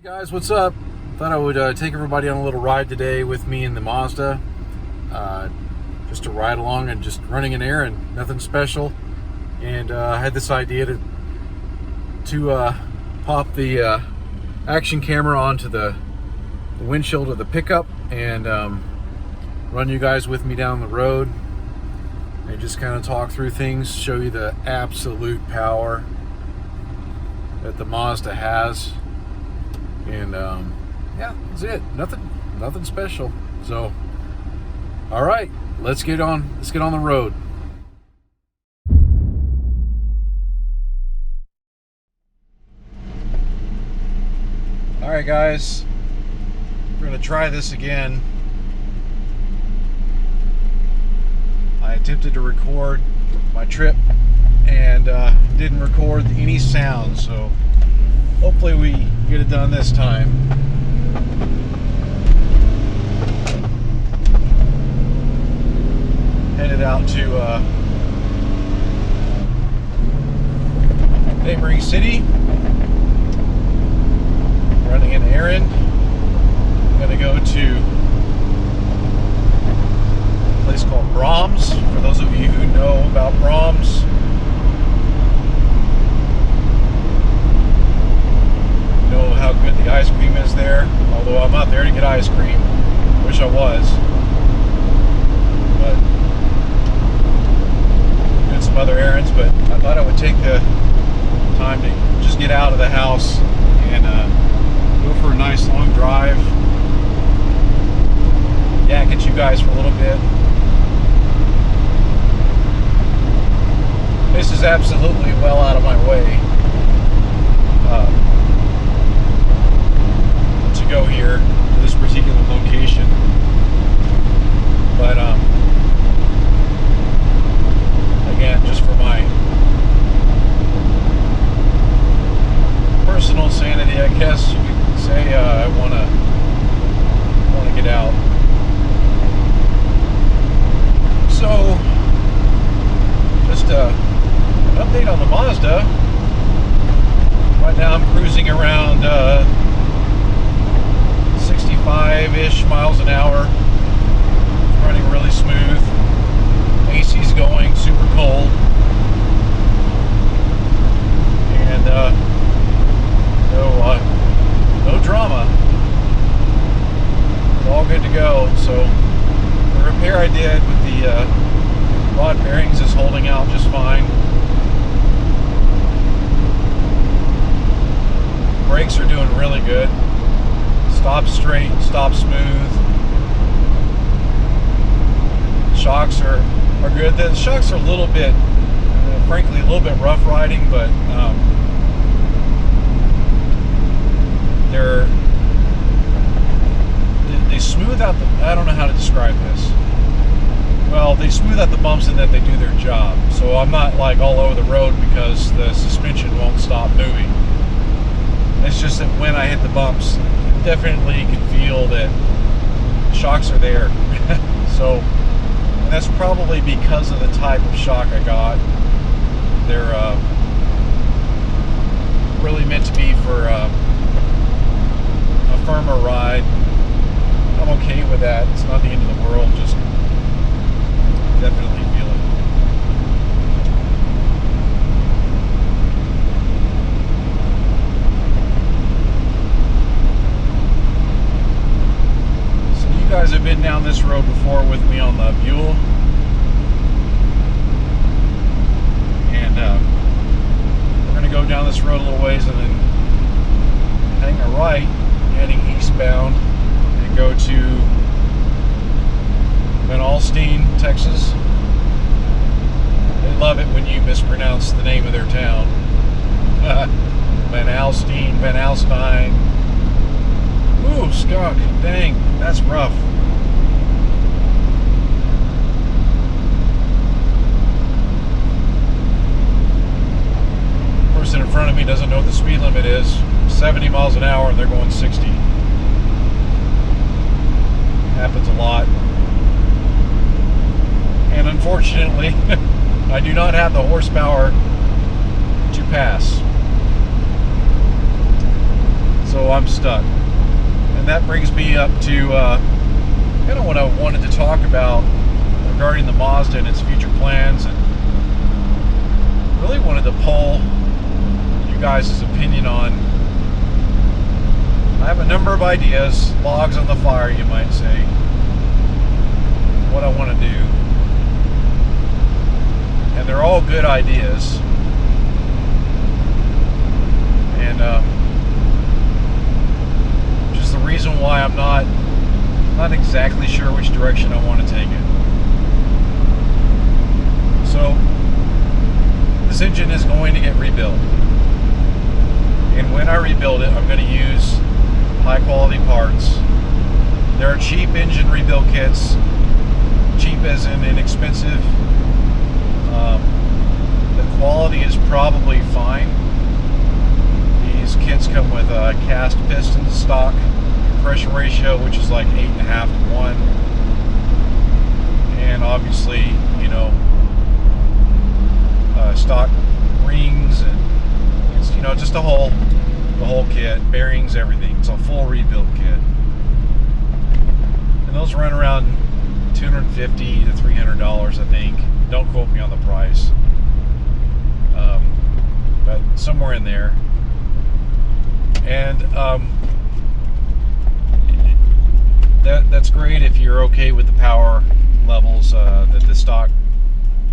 Hey guys, what's up? Thought I would take everybody on a little ride today with me in the Mazda. Just to ride along and just running an errand, nothing special. And I had this idea to pop the action camera onto the windshield of the pickup and run you guys with me down the road and just kind of talk through things, show you the absolute power that the Mazda has. And yeah, that's it. Nothing special. So, all right, let's get on the road. All right, guys, we're gonna try this again. I attempted to record my trip and didn't record any sound, so hopefully we get it done this time. Headed out to neighboring city, running an errand. I'm gonna go to a place called Brahms. For those of you who know about Brahms, know how good the ice cream is there, although I'm not there to get ice cream. Wish I was, but did some other errands. But I thought I would take the time to just get out of the house and go for a nice long drive, yak at you guys for a little bit. This is absolutely well out of my way go here to this particular location, but again, just for my personal sanity, I guess you could say, I want to get out. So just an update on the Mazda. Right now I'm cruising around 65-ish miles an hour. It's running really smooth. AC's going super cold. And no drama. It's all good to go. So the repair I did with the rod bearings is holding out just fine. Brakes are doing really good. Stop straight, stop smooth. Shocks are good. The shocks are a little bit, frankly, a little bit rough riding, but they smooth out the, I don't know how to describe this. Well, they smooth out the bumps in that they do their job. So I'm not like all over the road because the suspension won't stop moving. It's just that when I hit the bumps, definitely can feel that shocks are there. So, and that's probably because of the type of shock I got. They're really meant to be for a firmer ride. I'm okay with that. It's not the end of the world, just definitely feel it. You guys have been down this road before with me on the Buell, and we're going to go down this road a little ways and then hang a right heading eastbound and go to Alstyne, Texas. They love it when you mispronounce the name of their town. Alstyne. Ooh, skunk, dang, that's rough. Person in front of me doesn't know what the speed limit is. 70 miles an hour and they're going 60. Happens a lot. And unfortunately, I do not have the horsepower to pass. So I'm stuck. And that brings me up to kind of what I wanted to talk about regarding the Mazda and its future plans, and really wanted to poll you guys' opinion on. I have a number of ideas, logs on the fire, you might say, what I want to do. And they're all good ideas. And just the reason why I'm not exactly sure which direction I want to take it. So, this engine is going to get rebuilt. And when I rebuild it, I'm going to use high quality parts. There are cheap engine rebuild kits, cheap as in inexpensive. The quality is probably fine. These kits come with a cast piston stock, compression ratio, which is like 8.5 to 1. And obviously, you know, stock rings, and it's, you know, just the whole kit, bearings, everything. It's a full rebuild kit. And those run around $250 to $300, I think. Don't quote me on the price. But somewhere in there. And that's great if you're okay with the power levels that the stock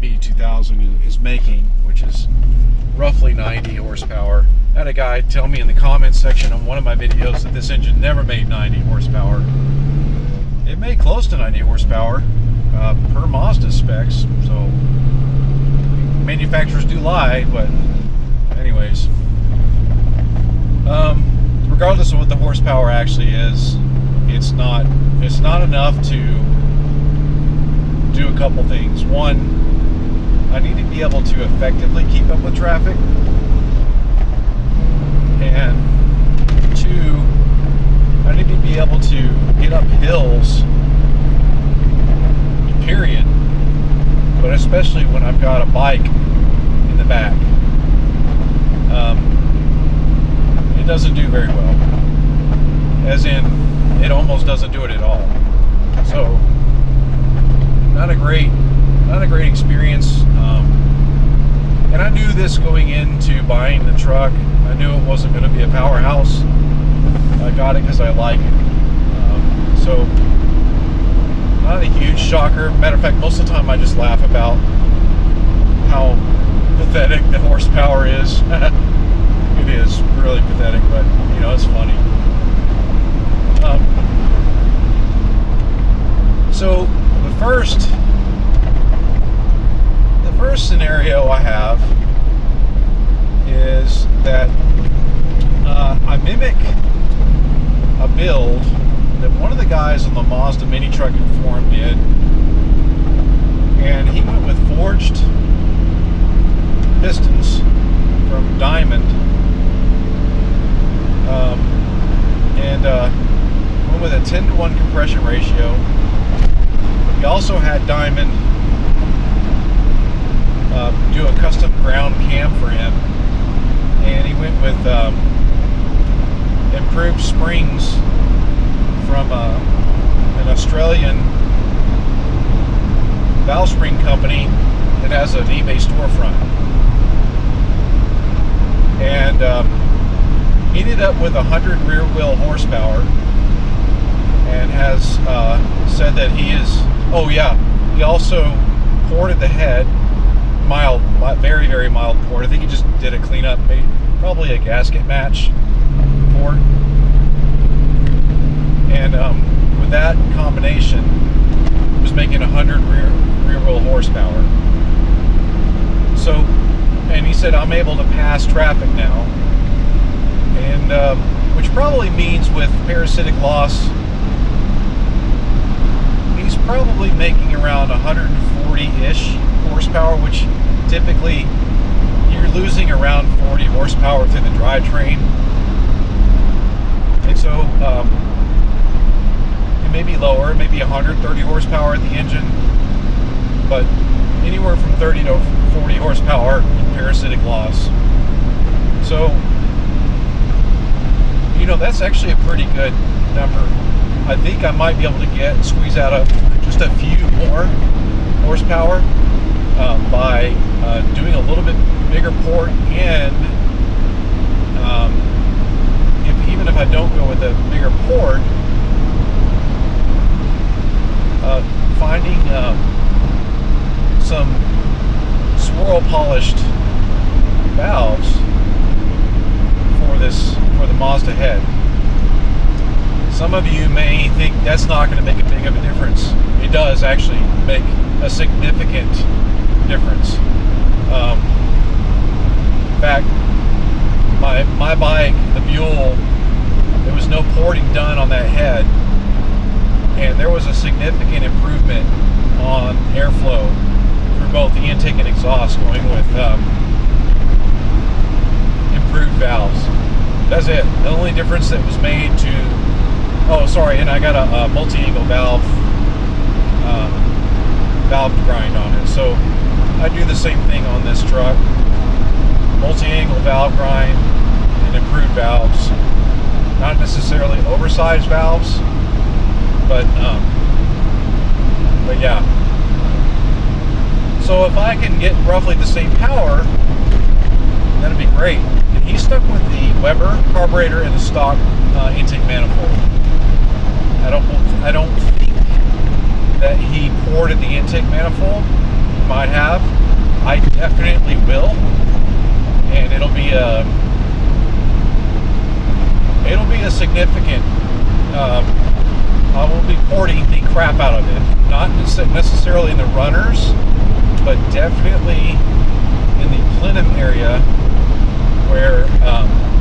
B2000 is making, which is roughly 90 horsepower. I had a guy tell me in the comments section on one of my videos that this engine never made 90 horsepower. It made close to 90 horsepower per Mazda specs, so manufacturers do lie, but anyways. Regardless of what the horsepower actually is, it's not enough to do a couple things. One, I need to be able to effectively keep up with traffic. And two, I need to be able to get up hills, period. But especially when I've got a bike in the back. It doesn't do very well. As in, it almost doesn't do it at all. So, not a great experience. And I knew this going into buying the truck. I knew it wasn't going to be a powerhouse. I got it because I like it. So, not a huge shocker. Matter of fact, most of the time I just laugh about how pathetic the horsepower is. It is really pathetic, but you know, it's funny. So the first scenario I have is that I mimic a build that one of the guys on the Mazda Mini Trucking Forum did, and he went with forged pistons from Diamond, and went with a 10-to-1 compression ratio. He also had Diamond do a custom ground cam for him, and he went with improved springs from an Australian valve spring company that has an eBay storefront. And he ended up with 100 rear wheel horsepower, and has said that he is, oh yeah, he also ported the head, mild, very, very mild port. I think he just did a cleanup, probably a gasket match port. And with that combination, he was making 100 rear wheel horsepower. So, and he said, I'm able to pass traffic now. And which probably means with parasitic loss, he's probably making around 140-ish horsepower, which typically you're losing around 40 horsepower through the drivetrain. And so it may be lower, maybe 130 horsepower at the engine, but anywhere from 30 to 40 horsepower in parasitic loss. So, that's actually a pretty good number. I think I might be able to squeeze out just a few more horsepower by doing a little bit bigger port, and even if I don't go with a bigger port, finding some swirl polished valves for the Mazda head. Some of you may think that's not going to make a big of a difference. It does actually make a significant difference. In fact, my bike, the Buell, there was no porting done on that head, and there was a significant improvement on airflow through both the intake and exhaust going with improved valves. That's it. The only difference that was made and I got a multi-angle valve grind on it. So I do the same thing on this truck. Multi-angle valve grind and improved valves. Not necessarily oversized valves, but yeah. So if I can get roughly the same power, that'd be great. And he's stuck with the Weber carburetor and the stock intake manifold. I don't think that he ported the intake manifold. He might have. I definitely will, and it'll be a significant. I will be porting the crap out of it, not necessarily in the runners, but definitely in the plenum area where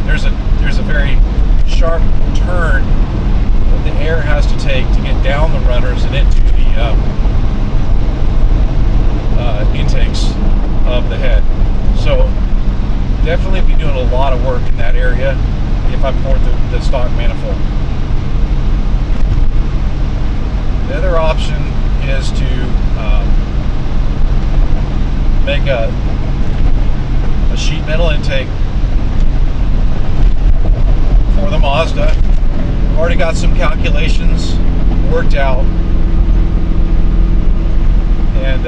there's a very sharp turn that the air has to take to get down the runners and into the intakes of the head. So definitely be doing a lot of work in that area if I port the stock manifold. The other option is to make a sheet metal intake for the Mazda. I've already got some calculations worked out and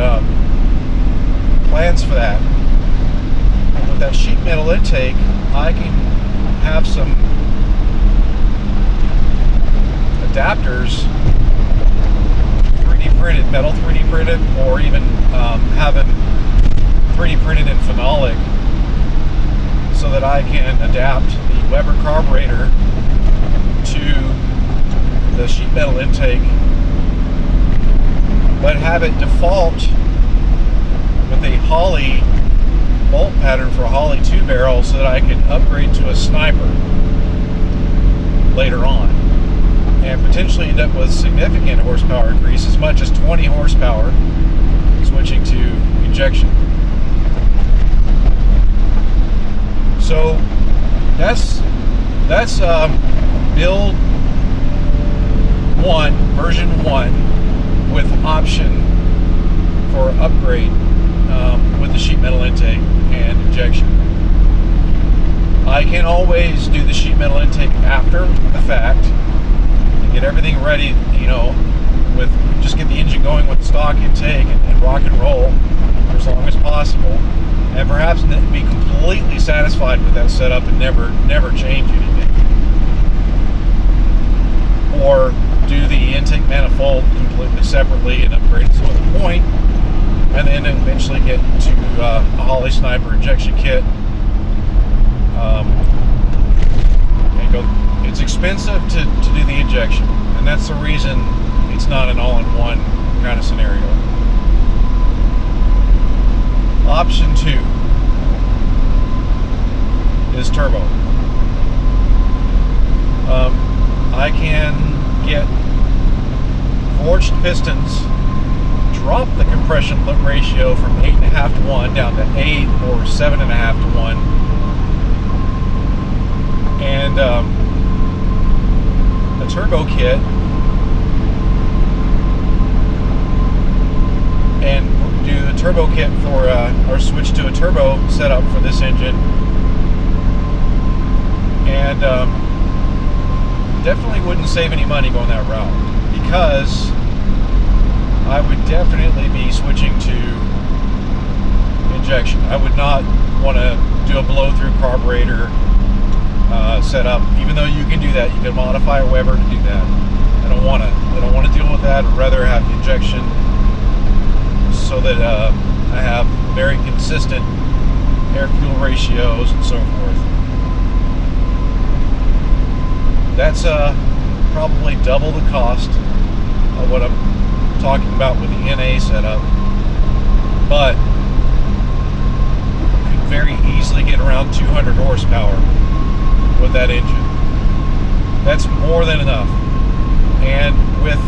plans for that. And with that sheet metal intake, I can have some adapters 3D printed, metal 3D printed, or even have them 3D printed in phenolic, so that I can adapt the Weber carburetor to the sheet metal intake, but have it default with a Holley bolt pattern for a Holley 2-barrel, so that I can upgrade to a Sniper later on and potentially end up with significant horsepower increase, as much as 20 horsepower, switching to injection. So that's build 1, version 1, with option for upgrade with the sheet metal intake and injection. I can always do the sheet metal intake after the fact and get everything ready, with just get the engine going with the stock intake and rock and roll for as long as possible, and perhaps be completely satisfied with that setup and never change anything, or do the intake manifold completely separately and upgrade it to a point, and then eventually get to a Holley Sniper injection kit. And go. It's expensive to do the injection, and that's the reason it's not an all-in-one kind of scenario. Option 2 is turbo. I can get forged pistons, drop the compression ratio from 8.5 to 1 down to 8 or 7.5 to 1, and a turbo kit, and do a turbo kit for or switch to a turbo setup for this engine, and definitely wouldn't save any money going that route, because I would definitely be switching to injection. I would not want to do a blow-through carburetor setup, even though you can do that. You can modify a Weber to do that. I don't want to deal with that. I'd rather have injection, so that I have very consistent air-fuel ratios and so forth. That's probably double the cost of what I'm talking about with the NA setup, but could very easily get around 200 horsepower with that engine. That's more than enough. And with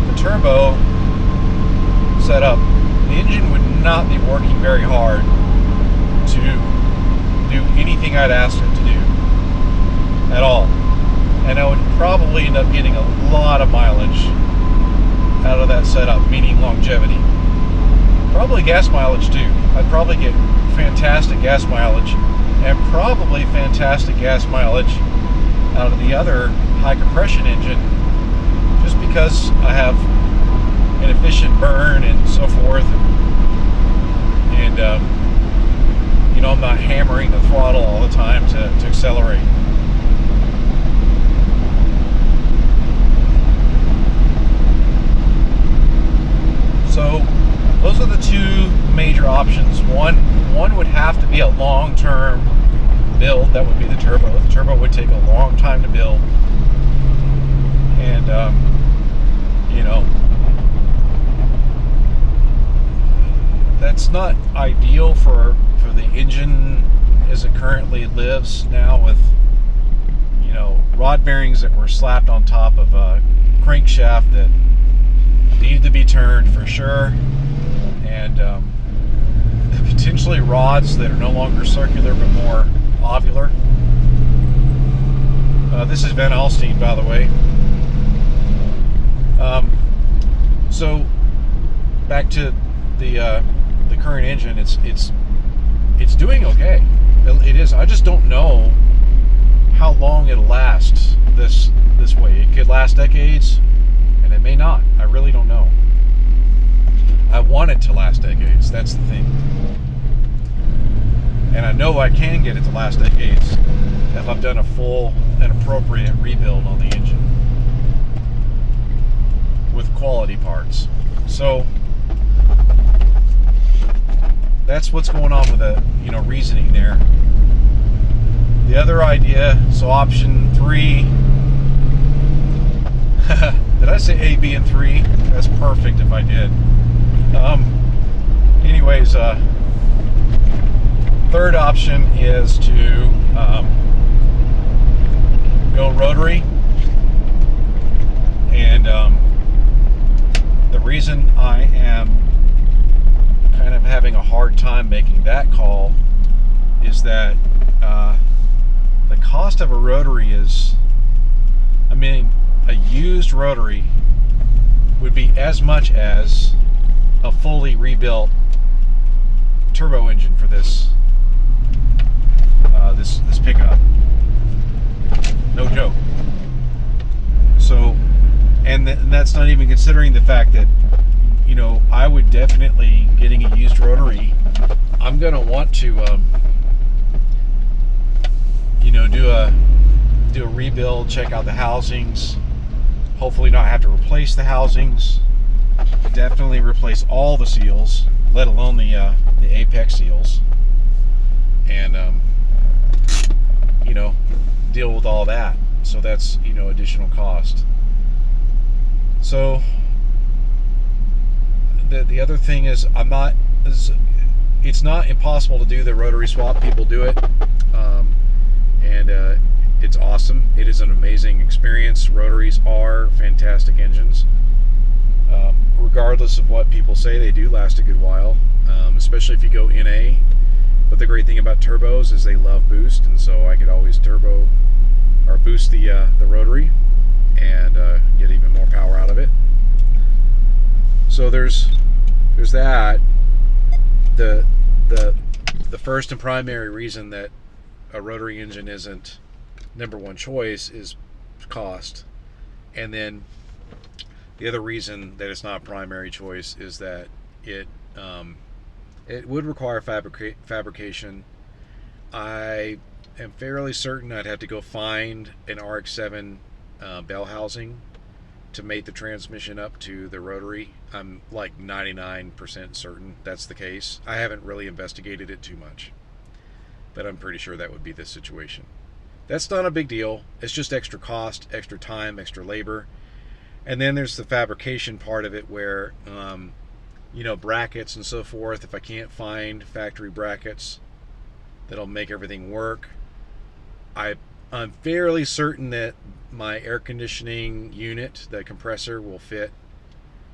the turbo setup, the engine would not be working very hard to do anything I'd asked it to do at all. And I would probably end up getting a lot of mileage out of that setup, meaning longevity. Probably gas mileage too. I'd probably get fantastic gas mileage, and probably fantastic gas mileage out of the other high compression engine, just because I have an efficient burn and so forth, and you know, I'm not hammering the throttle all the time to accelerate. So those are the two major options. One would have to be a long-term build. That would be the turbo. The turbo would take a long time to build, and you know, that's not ideal for the engine as it currently lives now, with, you know, rod bearings that were slapped on top of a crankshaft that needed to be turned for sure, and potentially rods that are no longer circular but more ovular. This is Van Alstyne, by the way. So back to the current engine. It's doing okay. It is. I just don't know how long it'll last this way. It could last decades, and it may not. I really don't know. I want it to last decades. That's the thing. And I know I can get it to last decades if I've done a full and appropriate rebuild on the engine with quality parts. So that's what's going on with the, you know, reasoning there. The other idea, so option 3, did I say A, B, and 3? That's perfect if I did. Anyways, third option is to go rotary, and the reason I am kind of having a hard time making that call is that the cost of a rotary is, I mean, a used rotary would be as much as a fully rebuilt turbo engine for this this pickup. No joke. So, and that's not even considering the fact that, you know, I would definitely, getting a used rotary, I'm gonna want to you know, do a rebuild, check out the housings, hopefully not have to replace the housings, definitely replace all the seals, let alone the apex seals, and you know, deal with all that. So that's, you know, additional cost. So the other thing is, it's not impossible to do the rotary swap. People do it, and it's awesome. It is an amazing experience. Rotaries are fantastic engines. Regardless of what people say, they do last a good while, especially if you go NA. But the great thing about turbos is they love boost, and so I could always turbo or boost the rotary and get even more power out of it. So there's that. The first and primary reason that a rotary engine isn't #1 choice is cost. And then the other reason that it's not a primary choice is that it would require fabrication. I am fairly certain I'd have to go find an RX-7 bell housing to mate the transmission up to the rotary. I'm like 99% certain that's the case. I haven't really investigated it too much, but I'm pretty sure that would be the situation. That's not a big deal. It's just extra cost, extra time, extra labor. And then there's the fabrication part of it where, brackets and so forth. If I can't find factory brackets that'll make everything work, I'm fairly certain that my air conditioning unit, the compressor, will fit.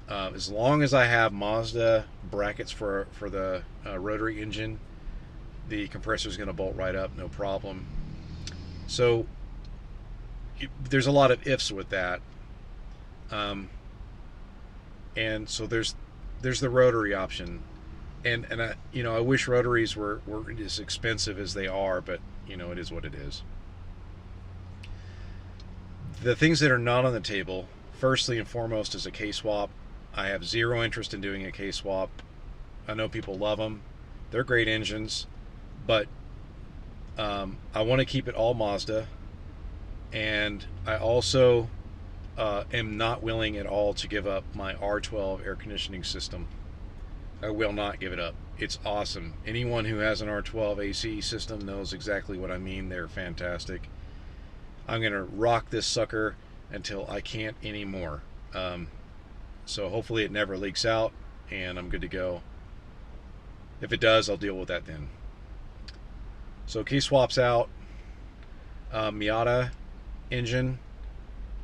As long as I have Mazda brackets for the rotary engine, the compressor is going to bolt right up, no problem. So there's a lot of ifs with that. And so there's the rotary option, and I wish rotaries were as expensive as they are, but it is what it is. The things that are not on the table, firstly and foremost, is a K-swap. I have zero interest in doing a K-swap. I know people love them. They're great engines, but I want to keep it all Mazda, and I also am not willing at all to give up my R12 air conditioning system. I will not give it up. It's awesome. Anyone who has an R12 AC system knows exactly what I mean. They're fantastic. I'm going to rock this sucker until I can't anymore. So hopefully it never leaks out and I'm good to go. If it does, I'll deal with that then. So K-swap's out. Miata engine.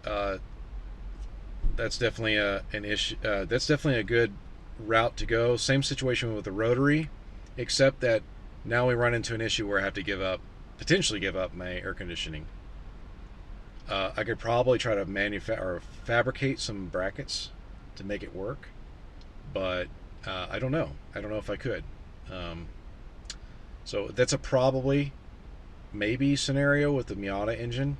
That's definitely an issue. That's definitely a good route to go. Same situation with the rotary, except that now we run into an issue where I have to potentially give up my air conditioning. I could probably try to fabricate some brackets to make it work, but I don't know. I don't know if I could. So that's a maybe scenario with the Miata engine.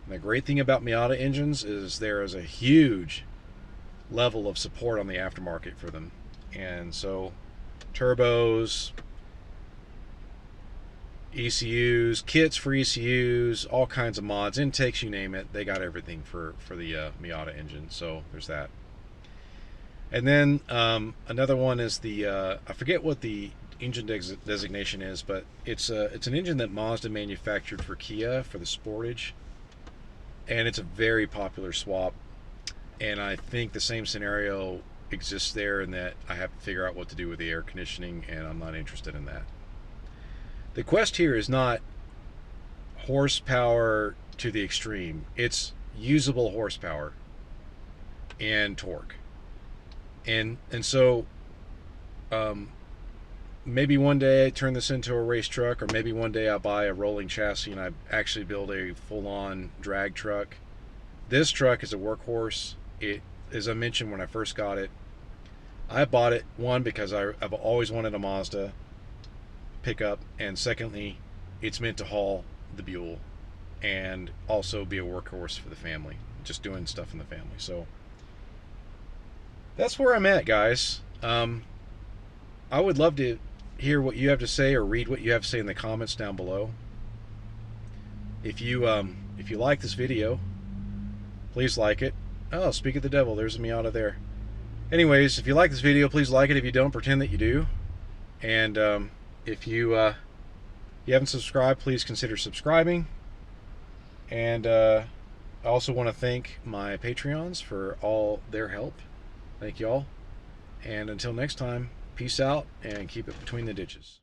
And the great thing about Miata engines is there is a huge level of support on the aftermarket for them. And so turbos, ECUs, kits for ECUs, all kinds of mods, intakes, you name it, they got everything for the Miata engine. So there's that. And then another one is the I forget what the engine designation is, but it's an engine that Mazda manufactured for Kia for the Sportage, and it's a very popular swap. And I think the same scenario exists there, in that I have to figure out what to do with the air conditioning, and I'm not interested in that. The quest here is not horsepower to the extreme. It's usable horsepower and torque. And so maybe one day I turn this into a race truck, or maybe one day I buy a rolling chassis and I actually build a full-on drag truck. This truck is a workhorse. It, as I mentioned when I first got it, I bought it, one, because I've always wanted a Mazda pickup, and secondly, it's meant to haul the Buell and also be a workhorse for the family, just doing stuff in the family. So that's where I'm at, guys. I would love to hear what you have to say, or read what you have to say in the comments down below. If you like this video, please like it. Oh, speak of the devil, there's a Miata there. Anyways, if you like this video, please like it. If you don't, pretend that you do. And if you haven't subscribed, please consider subscribing. And I also want to thank my Patreons for all their help. Thank y'all. And until next time, peace out and keep it between the ditches.